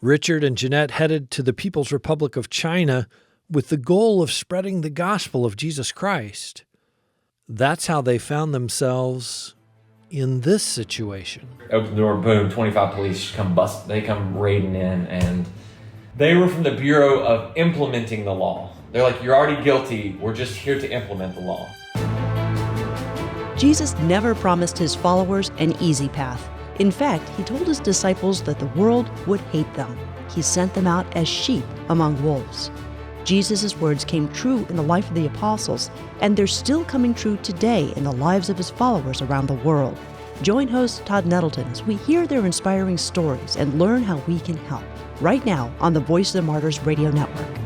Richard and Jeanette headed to the People's Republic of China with the goal of spreading the gospel of Jesus Christ. That's how they found themselves in this situation. Open the door, boom, 25 police they come raiding in, and they were from the Bureau of Implementing the Law. They're like, you're already guilty, we're just here to implement the law. Jesus never promised his followers an easy path. In fact, he told his disciples that the world would hate them. He sent them out as sheep among wolves. Jesus' words came true in the life of the apostles, and they're still coming true today in the lives of his followers around the world. Join host Todd Nettleton as we hear their inspiring stories and learn how we can help. Right now on the Voice of the Martyrs Radio Network.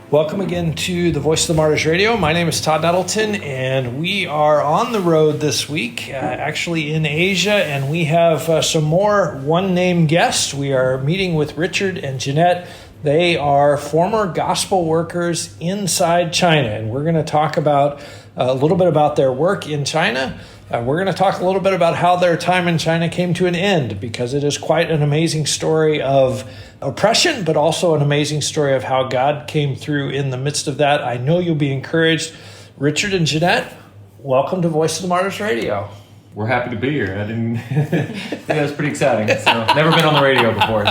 Welcome again to the Voice of the Martyrs Radio. My name is Todd Nettleton, and we are on the road this week, actually in Asia, and we have some more one-name guests. We are meeting with Richard and Jeanette. They are former gospel workers inside China, and we're going to talk about a little bit about their work in China. We're going to talk a little bit about how their time in China came to an end, because it is quite an amazing story of oppression, but also an amazing story of how God came through in the midst of that. I know you'll be encouraged. Richard and Jeanette, welcome to Voice of the Martyrs Radio. We're happy to be here. I think that was pretty exciting. So, never been on the radio before.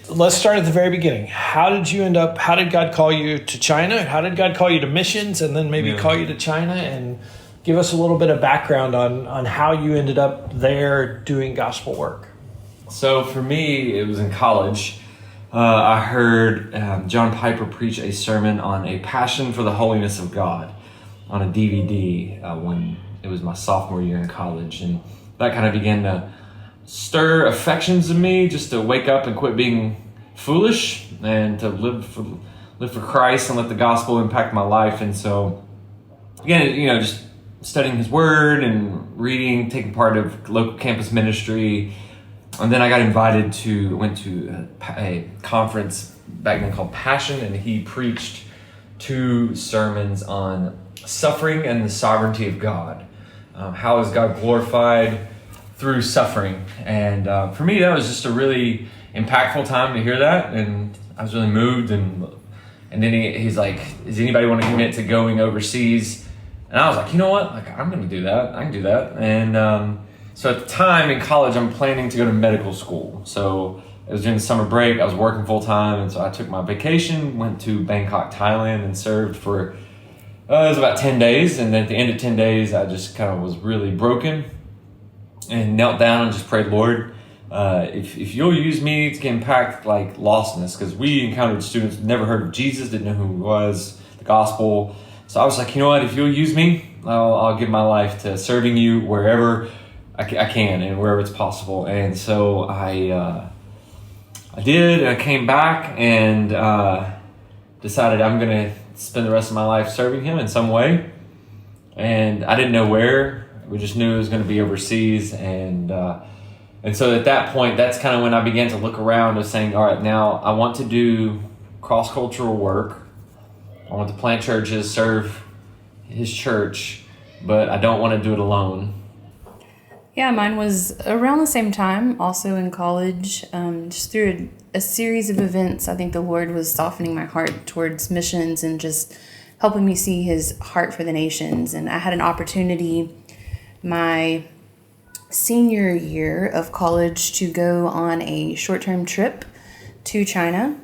Let's start at the very beginning. How did God call you to China? How did God call you to missions, and then maybe call you to China? And give us a little bit of background on how you ended up there doing gospel work. So for me, it was in college. I heard John Piper preach a sermon on a passion for the holiness of God on a DVD when it was my sophomore year in college. And that kind of began to stir affections in me, just to wake up and quit being foolish and to live for Christ and let the gospel impact my life. And so, again, just studying his word and reading, taking part of local campus ministry. And then I got went to a conference back then called Passion, and he preached 2 sermons on suffering and the sovereignty of God. How is God glorified through suffering? And for me, that was just a really impactful time to hear that, and I was really moved. And then he's like, does anybody want to commit to going overseas? And I was like, you know what? I'm going to do that. I can do that. And so at the time in college, I'm planning to go to medical school. So it was during the summer break. I was working full time, and so I took my vacation, went to Bangkok, Thailand, and served for it was about 10 days. And then at the end of 10 days, I just kind of was really broken and knelt down and just prayed, Lord, if you'll use me to impact like lostness, because we encountered students who never heard of Jesus, didn't know who he was, the gospel. So I was like, you know what, if you'll use me, I'll give my life to serving you wherever I can and wherever it's possible. And so I did. I came back and decided I'm going to spend the rest of my life serving him in some way. And I didn't know where. We just knew it was going to be overseas. And so at that point, that's kind of when I began to look around and saying, all right, now I want to do cross-cultural work. I want to plant churches, serve his church, but I don't want to do it alone. Yeah, mine was around the same time, also in college. Just through a series of events, I think the Lord was softening my heart towards missions and just helping me see his heart for the nations. And I had an opportunity my senior year of college to go on a short-term trip to China.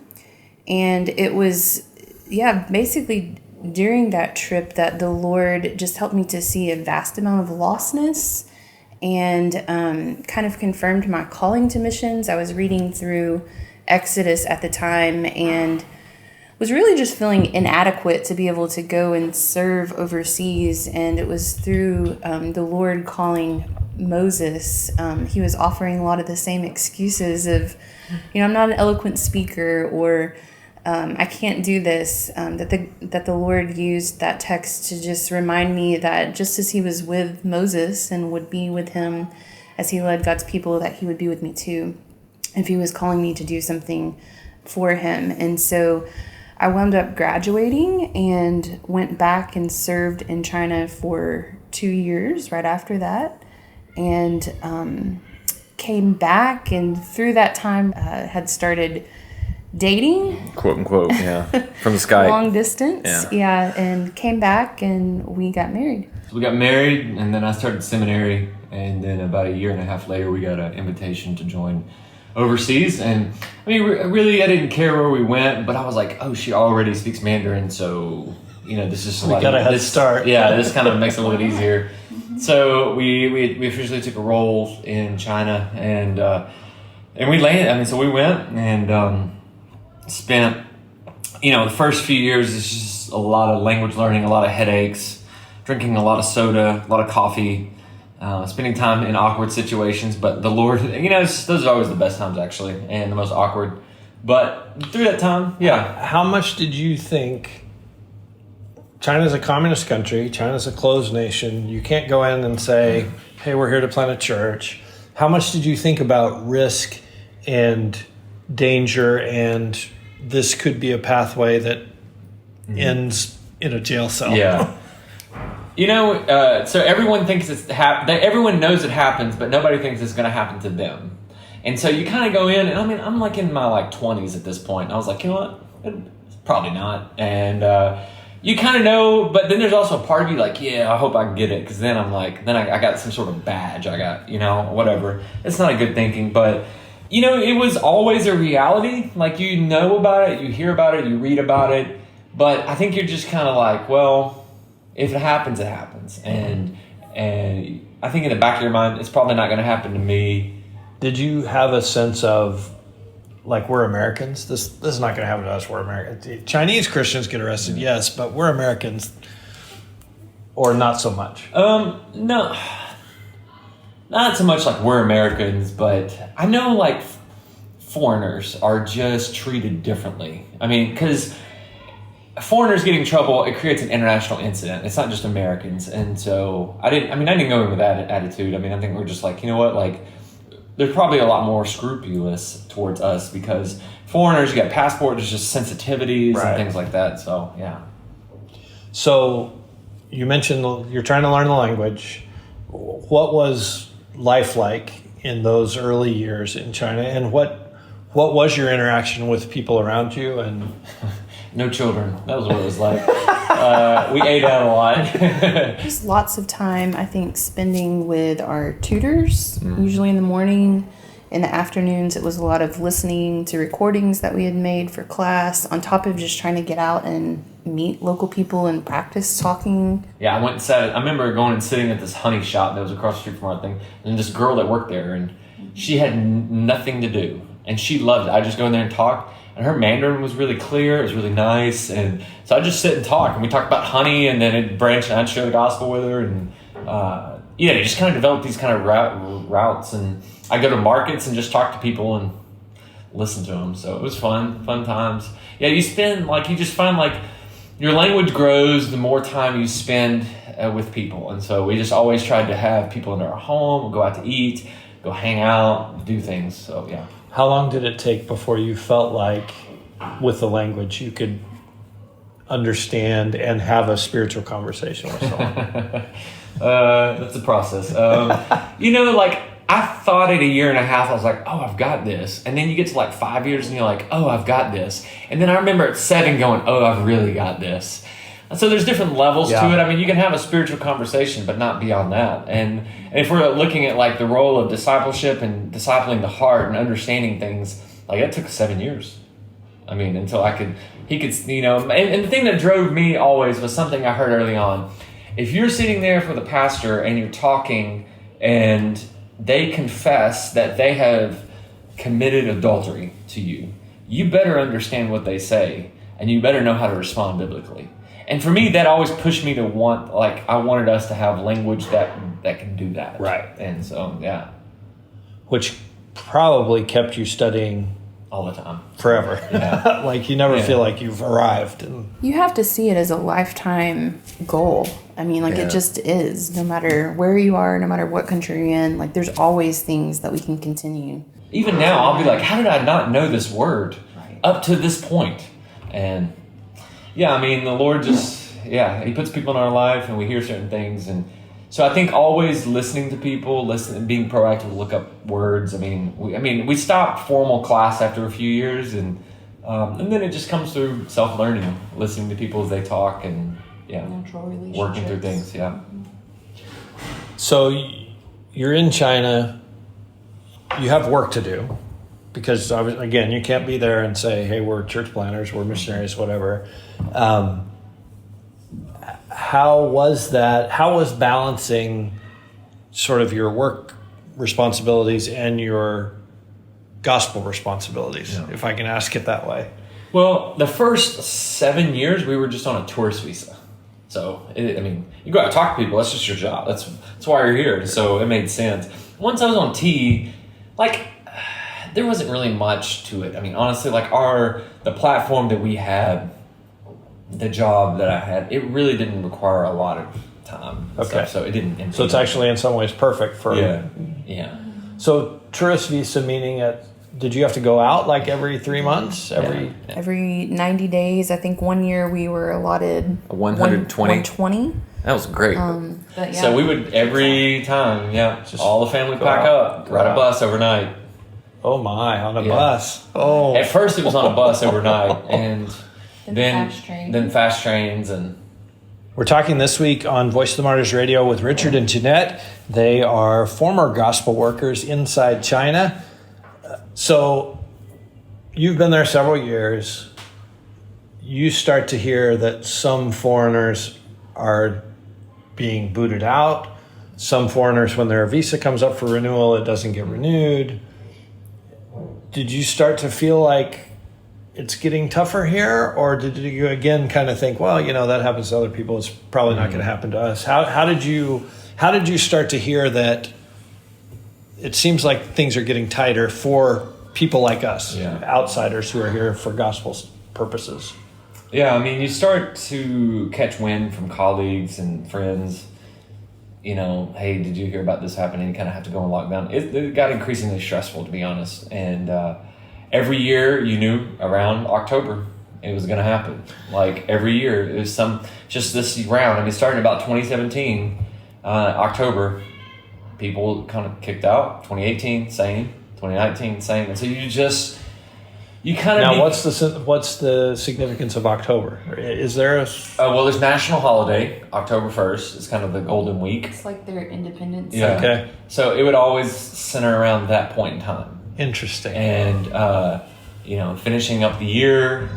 And it was, basically during that trip that the Lord just helped me to see a vast amount of lostness and kind of confirmed my calling to missions. I was reading through Exodus at the time and was really just feeling inadequate to be able to go and serve overseas. And it was through the Lord calling Moses. He was offering a lot of the same excuses of, I'm not an eloquent speaker, or I can't do this, that the Lord used that text to just remind me that just as he was with Moses and would be with him as he led God's people, that he would be with me too, if he was calling me to do something for him. And so I wound up graduating and went back and served in China for 2 years right after that, and came back, and through that time had started dating, quote unquote, yeah, from Skype, long distance, and came back, and we got married. So we got married, and then I started seminary, and then about a year and a half later, we got an invitation to join overseas. And I mean, really, I didn't care where we went, but I was like, oh, she already speaks Mandarin, so this is we got a head start. Yeah, this kind of makes it a little bit easier. So we officially took a role in China, and we landed. I mean, so we went and spent, the first few years, it's just a lot of language learning, a lot of headaches, drinking a lot of soda, a lot of coffee, spending time in awkward situations. But the Lord, those are always the best times, actually, and the most awkward. But through that time, yeah. How much did you think? China's a communist country. China's a closed nation. You can't go in and say, hey, we're here to plant a church. How much did you think about risk and danger, and this could be a pathway that ends in a jail cell? Yeah. So everyone thinks everyone knows it happens, but nobody thinks it's going to happen to them. And so you kind of go in, and I mean, I'm like in my 20s at this point. And I was like, you know what? It's probably not. And you kind of know, but then there's also a part of you like, yeah, I hope I can get it. Because then I'm like, I got some sort of badge. I got, whatever. It's not a good thinking, but it was always a reality. Like, about it, you hear about it, you read about it. But I think you're just kind of like, well, if it happens, it happens. And I think in the back of your mind, it's probably not going to happen to me. Did you have a sense of, like, we're Americans? This is not going to happen to us. We're Americans. Chinese Christians get arrested, yes, but we're Americans, or not so much? No. Not so much like we're Americans, but I know like foreigners are just treated differently. I mean, because foreigners getting in trouble, it creates an international incident. It's not just Americans. And so I didn't go in with that attitude. I mean, I think we're just like, like, there's probably a lot more scrupulous towards us because foreigners, you got passport, there's just sensitivities and things like that. So, yeah. So you mentioned you're trying to learn the language. What was life like in those early years in China, and what was your interaction with people around you? And no children. That was what it was like. We ate out a lot. Just lots of time, I think, spending with our tutors, usually in the morning. In the afternoons, it was a lot of listening to recordings that we had made for class, on top of just trying to get out and meet local people and practice talking. Yeah, I remember going and sitting at this honey shop that was across the street from our thing, and this girl that worked there, and she had nothing to do, and she loved it. I'd just go in there and talk, and her Mandarin was really clear, it was really nice, and so I'd just sit and talk, and we talked about honey, and then it branched, and I'd share the gospel with her, and you just kind of develop these kind of routes, and I go to markets and just talk to people and listen to them. So it was fun times. Yeah, you just find like your language grows the more time you spend with people. And so we just always tried to have people in our home, go out to eat, go hang out, do things. So, yeah. How long did it take before you felt like with the language you could understand and have a spiritual conversation with someone? That's a process. I thought at a year and a half, I was like, oh, I've got this. And then you get to like 5 years and you're like, oh, I've got this. And then I remember at 7 going, oh, I've really got this. And so there's different levels to it. I mean, you can have a spiritual conversation, but not beyond that. And if we're looking at like the role of discipleship and discipling the heart and understanding things, like it took 7 years. I mean, until he could, and the thing that drove me always was something I heard early on. If you're sitting there for the pastor and you're talking and they confess that they have committed adultery to you, you better understand what they say, and you better know how to respond biblically. And for me, that always pushed me to I wanted us to have language that can do that. Right. And so, yeah. Which probably kept you studying all the time. Forever. Yeah. Like you never feel like you've arrived. You have to see it as a lifetime goal. I mean, it just is. No matter where you are, no matter what country you're in, there's always things that we can continue. Even now, I'll be like, how did I not know this word up to this point? And the Lord just, He puts people in our life and we hear certain things. And So I think always listening to people, being proactive to look up words. We stopped formal class after a few years, and then it just comes through self-learning, listening to people as they talk, and natural relationships, working through things. Yeah. So you're in China. You have work to do because, again, you can't be there and say, "Hey, we're church planners, we're missionaries, whatever." How was that? How was balancing sort of your work responsibilities and your gospel responsibilities, if I can ask it that way? Well, the first 7 years, we were just on a tourist visa. So, you go out and talk to people. That's just your job. That's why you're here. So it made sense. Once I was on T, there wasn't really much to it. Honestly, the platform that we had, the job that I had, it really didn't require a lot of time. Okay. So it didn't. So it's actually in some ways perfect for... Yeah. So tourist visa meaning did you have to go out every 3 months? Every 90 days. I think 1 year we were allotted 120. 120. That was great. But So we would every time, all the family pack up, ride a bus overnight. Oh my, on a bus. Oh. At first it was on a bus overnight, and then fast trains. And we're talking this week on Voice of the Martyrs Radio with Richard and Jeanette. They are former gospel workers inside China. So you've been there several years. You start to hear that some foreigners are being booted out. Some foreigners, when their visa comes up for renewal, it doesn't get renewed. Did you start to feel like it's getting tougher here? Or did you again kind of think, well, that happens to other people. It's probably not going to happen to us. How did you start to hear that it seems like things are getting tighter for people like us, outsiders who are here for gospel purposes? Yeah, you start to catch wind from colleagues and friends. Hey, did you hear about this happening? You kind of have to go in lockdown. It got increasingly stressful, to be honest. And every year you knew around October it was going to happen. Every year it was just this round. Starting about 2017, October, people kind of kicked out. 2018, same. 2019, same. And so you kind of... Now, what's the significance of October? Is there a... well, there's national holiday, October 1st. It's kind of the golden week. It's like their independence. Yeah. Okay. So it would always center around that point in time. Interesting. And, finishing up the year,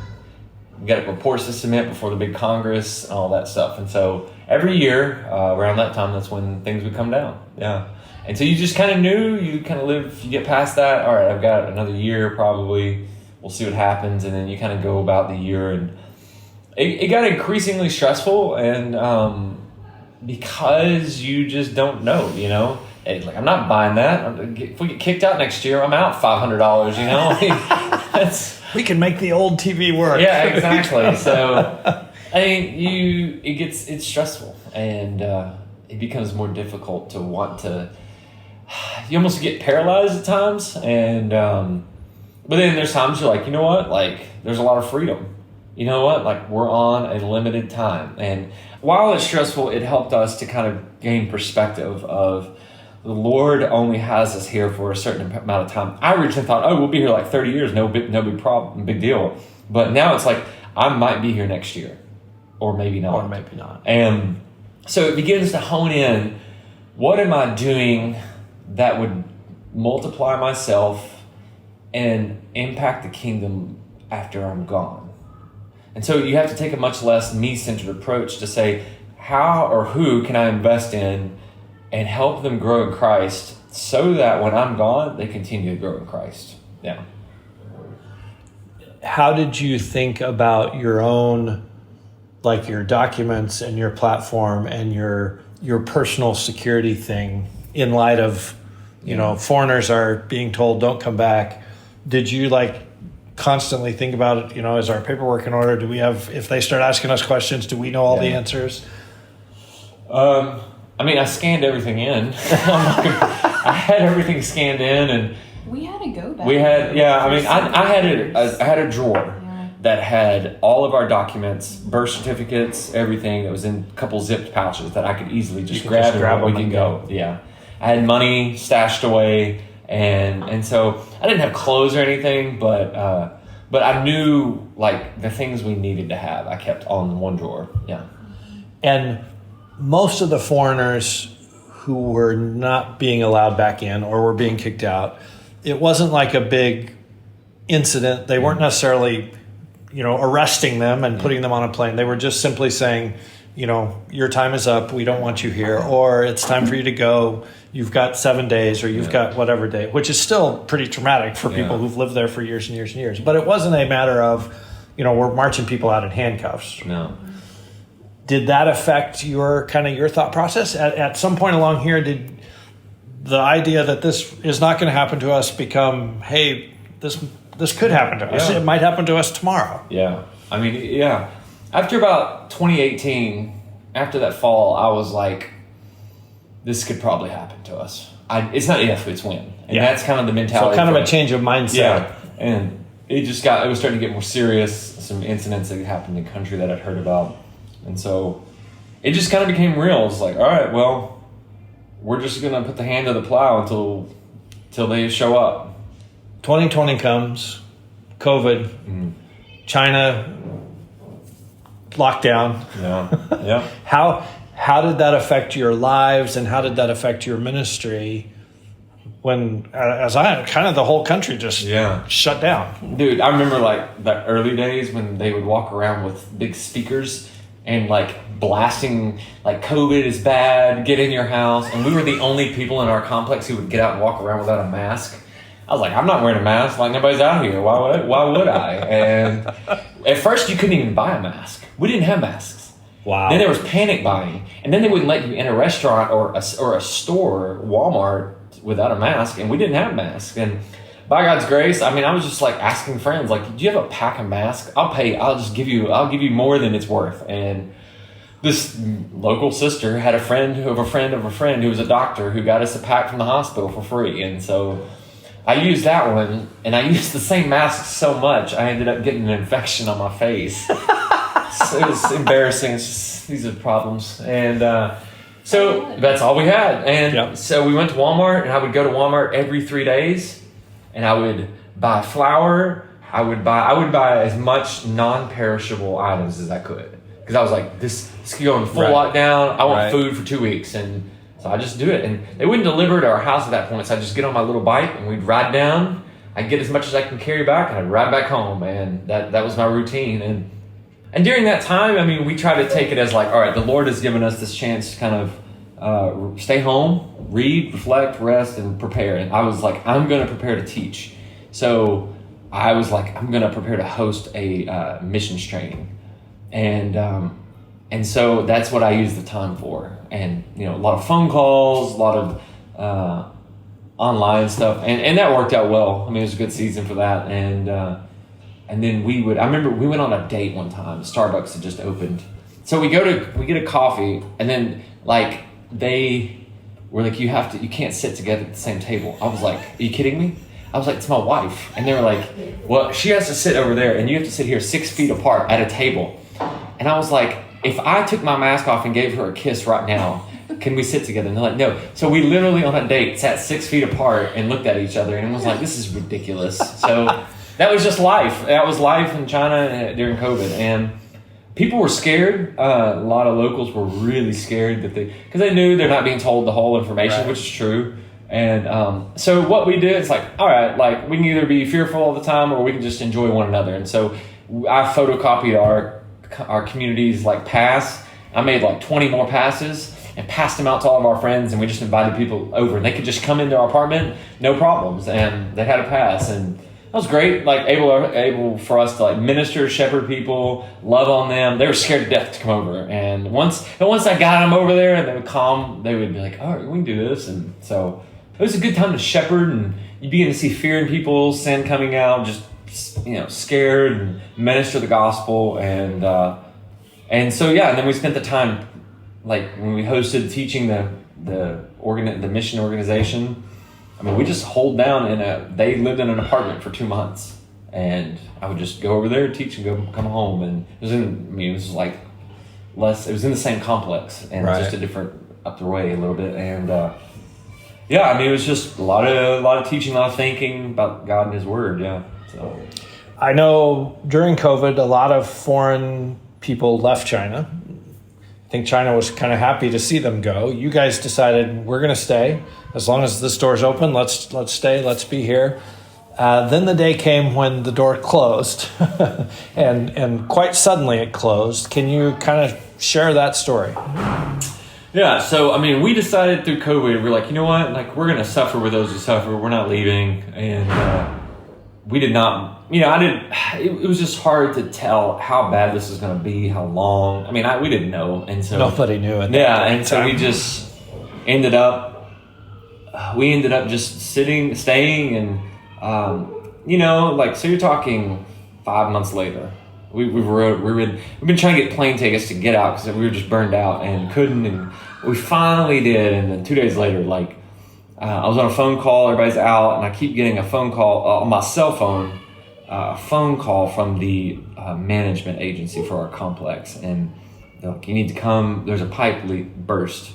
we got reports to submit before the big Congress and all that stuff. And so every year, around that time, that's when things would come down. Yeah. And so you just kind of knew, you kind of live, you get past that. All right, I've got another year probably. We'll see what happens. And then you kind of go about the year. And it got increasingly stressful. And because you just don't know, I'm not buying that. If we get kicked out next year, I'm out $500, We can make the old TV work. Yeah, exactly. So, it's stressful, and it becomes more difficult to want to. You almost get paralyzed at times, and but then there's times you're like, you know what? There's a lot of freedom. You know what? We're on a limited time, and while it's stressful, it helped us to kind of gain perspective of. The Lord only has us here for a certain amount of time. I originally thought, we'll be here 30 years, no big problem, big deal. But now it's I might be here next year, or maybe not. And so it begins to hone in, what am I doing that would multiply myself and impact the kingdom after I'm gone? And so you have to take a much less me-centered approach to say, how or who can I invest in and help them grow in Christ so that when I'm gone, they continue to grow in Christ. Yeah. How did you think about your own, your documents and your platform and your personal security thing in light of, foreigners are being told don't come back? Did you constantly think about it? Is our paperwork in order? Do we have, if they start asking us questions, do we know all the answers? I scanned everything in. I had everything scanned in, and we had to go back. We had, I had a drawer that had all of our documents, birth certificates, everything that was in a couple zipped pouches that I could easily just grab and we can go. Yeah. I had money stashed away, and so I didn't have clothes or anything, but I knew like the things we needed to have, I kept all in one drawer. Yeah. And most of the foreigners who were not being allowed back in or were being kicked out, it wasn't like a big incident. They weren't necessarily, arresting them and putting them on a plane. They were just simply saying, your time is up. We don't want you here. Or it's time for you to go. You've got 7 days, or you've got whatever day, which is still pretty traumatic for people who've lived there for years and years and years. But it wasn't a matter of, we're marching people out in handcuffs. No. Did that affect your thought process? At some point along here, did the idea that this is not going to happen to us become, hey, this could happen to us. Yeah. It might happen to us tomorrow. Yeah. I mean, yeah. After about 2018, after that fall, I was like, this could probably happen to us. It's not if, it's when. And that's kind of the mentality. So kind of a change of mindset. Yeah. And it was starting to get more serious. Some incidents that happened in the country that I'd heard about. And so it just kind of became real. It's like, all right, well, we're just going to put the hand to the plow until they show up. 2020 comes, COVID, China, lockdown. Yeah. How did that affect your lives, and how did that affect your ministry when, the whole country just shut down? Dude, I remember like the early days when they would walk around with big speakers and like blasting like COVID is bad, get in your house. And we were the only people in our complex who would get out and walk around without a mask. I was like, I'm not wearing a mask. Like, nobody's out here. Why would I? And at first, you couldn't even buy a mask. We didn't have masks. Wow. Then there was panic buying. And then they wouldn't let you in a restaurant or a store, Walmart, without a mask. And we didn't have masks. And by God's grace, I mean, I was just like asking friends, like, do you have a pack of masks? I'll give you more than it's worth. And this local sister had a friend of a friend of a friend who was a doctor who got us a pack from the hospital for free. And so I used that one, and I used the same mask so much, I ended up getting an infection on my face. So it was embarrassing. It's just, these are problems. And so that's all we had. And so we went to Walmart, and I would go to Walmart every 3 days, and I would buy flour. I would buy as much non-perishable items as I could. Because I was like, this could go in full lockdown. I want food for 2 weeks. And so I just do it. And they wouldn't deliver to our house at that point. So I just get on my little bike and we'd ride down. I'd get as much as I can carry back and I'd ride back home. And that was my routine. And during that time, I mean, we try to take it as like, all right, the Lord has given us this chance to kind of stay home, read, reflect, rest, and prepare. And I was like, I'm going to prepare to teach. So I was like, I'm going to prepare to host a missions training. And so that's what I use the time for. And, a lot of phone calls, a lot of online stuff. And that worked out well. I mean, it was a good season for that. And then I remember we went on a date one time. Starbucks had just opened. So we get a coffee, and then like they were like, you can't sit together at the same table. I was like, are you kidding me? I was like, it's my wife. And they were like, well, she has to sit over there and you have to sit here 6 feet apart at a table. And I was like, if I took my mask off and gave her a kiss right now, can we sit together? And they're like, no. So we literally on a date sat 6 feet apart and looked at each other and was like, this is ridiculous. So that was just life. That was life in China during COVID. And people were scared. A lot of locals were really scared because they knew they're not being told the whole information, which is true. And so what we did is like, all right, like we can either be fearful all the time or we can just enjoy one another. And so I photocopied our community's like pass. I made like 20 more passes and passed them out to all of our friends, and we just invited people over and they could just come into our apartment, no problems, and they had a pass. And that was great, like able for us to like minister, shepherd people, love on them. They were scared to death to come over. And once I got them over there and they would calm, they would be like, all right, we can do this. And so it was a good time to shepherd, and you begin to see fear in people, sin coming out, just scared, and minister the gospel. And so and then we spent the time like when we hosted teaching the mission organization. I mean, we just holed down they lived in an apartment for 2 months, and I would just go over there, teach, and come home. And it was it was in the same complex, and Right. just a different up the way a little bit. And it was just a lot of teaching, a lot of thinking about God and His Word. Yeah, so. I know during COVID, a lot of foreign people left China. I think China was kind of happy to see them go. You guys decided we're going to stay as long as this door's open. Let's stay. Let's be here. Then the day came when the door closed, and quite suddenly it closed. Can you kind of share that story? Yeah, so we decided through COVID, we're like, you know what, like we're gonna suffer with those who suffer. We're not leaving, and we did not. It was just hard to tell how bad this was gonna be, how long. We didn't know, and so Nobody knew it. So we just ended up. We ended up just staying, and so you're talking 5 months later. We've been trying to get plane tickets to get out because we were just burned out and couldn't, and we finally did. And then 2 days later, I was on a phone call, everybody's out, and I keep getting a phone call on my cell phone, a phone call from the management agency for our complex, and they're like, you need to come. There's a pipe leak burst,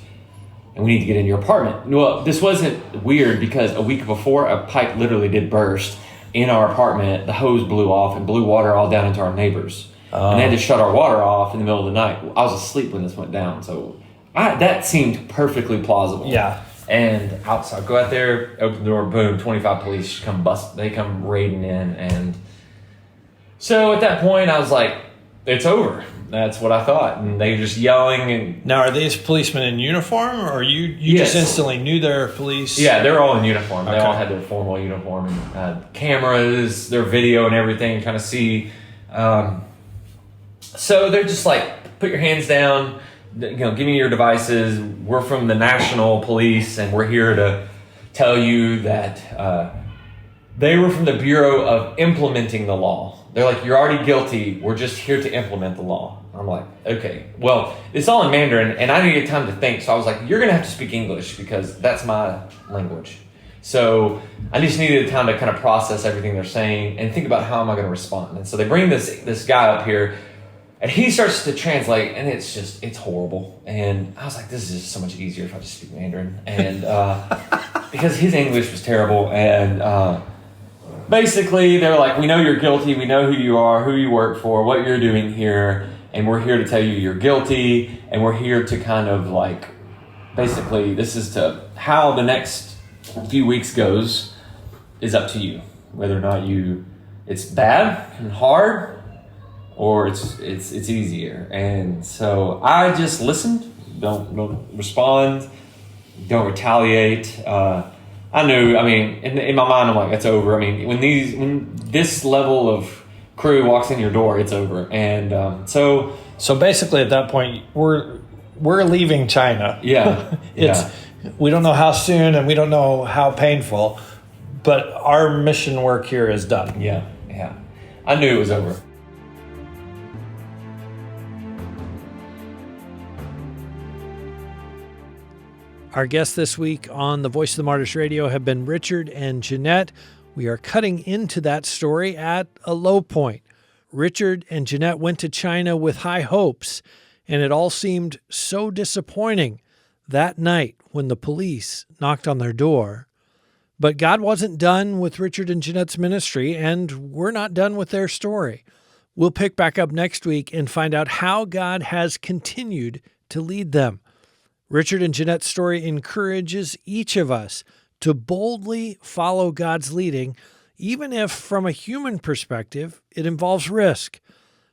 and we need to get in your apartment. Well, this wasn't weird because a week before, a pipe literally did burst in our apartment. The hose blew off and blew water all down into our neighbors. And they had to shut our water off in the middle of the night. I was asleep when this went down, so that seemed perfectly plausible. Yeah. And outside, go out there, open the door, boom, 25 police they come raiding in. And so at that point, I was like, it's over. That's what I thought. And they were just yelling. And Now, are these policemen in uniform, or you Yes. just instantly knew they're police? Yeah, they're all in uniform. They Okay. all had their formal uniform and cameras, their video and everything, kind of see. So they're just like, put your hands down, give me your devices. We're from the National Police, and we're here to tell you that they were from the Bureau of Implementing the Law. They're like, you're already guilty. We're just here to implement the law. I'm like, okay. Well, it's all in Mandarin, and I needed time to think. So I was like, you're going to have to speak English because that's my language. So I just needed time to kind of process everything they're saying and think about how am I going to respond. And so they bring this guy up here, and he starts to translate, and it's horrible. And I was like, this is just so much easier if I just speak Mandarin. And because his English was terrible. And basically, they're like, we know you're guilty. We know who you are, who you work for, what you're doing here. And we're here to tell you you're guilty. And we're here to kind of basically, this is to how the next few weeks goes is up to you. Whether or not it's bad and hard, or it's easier. And so I just listened, don't respond, don't retaliate. I knew, in my mind, I'm like, it's over. When this level of crew walks in your door, it's over. And so basically at that point, we're leaving China. Yeah. We don't know how soon, and we don't know how painful, but our mission work here is done. Yeah. I knew it was over. Our guests this week on the Voice of the Martyrs Radio have been Richard and Jeanette. We are cutting into that story at a low point. Richard and Jeanette went to China with high hopes, and it all seemed so disappointing that night when the police knocked on their door. But God wasn't done with Richard and Jeanette's ministry, and we're not done with their story. We'll pick back up next week and find out how God has continued to lead them. Richard and Jeanette's story encourages each of us to boldly follow God's leading, even if from a human perspective, it involves risk.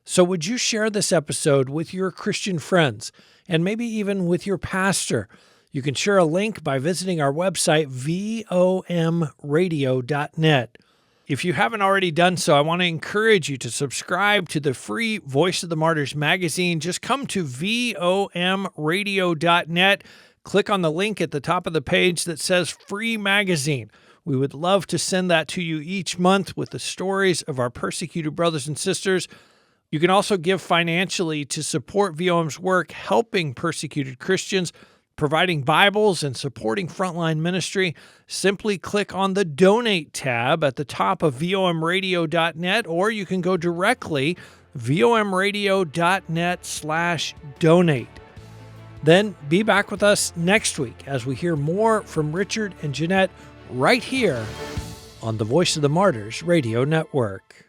So would you share this episode with your Christian friends and maybe even with your pastor? You can share a link by visiting our website, vomradio.net. If you haven't already done so, I want to encourage you to subscribe to the free Voice of the Martyrs magazine. Just come to vomradio.net. Click on the link at the top of the page that says Free Magazine. We would love to send that to you each month with the stories of our persecuted brothers and sisters. You can also give financially to support VOM's work helping persecuted Christians providing Bibles and supporting frontline ministry, simply click on the Donate tab at the top of vomradio.net, or you can go directly vomradio.net/donate. Then be back with us next week as we hear more from Richard and Jeanette right here on the Voice of the Martyrs Radio Network.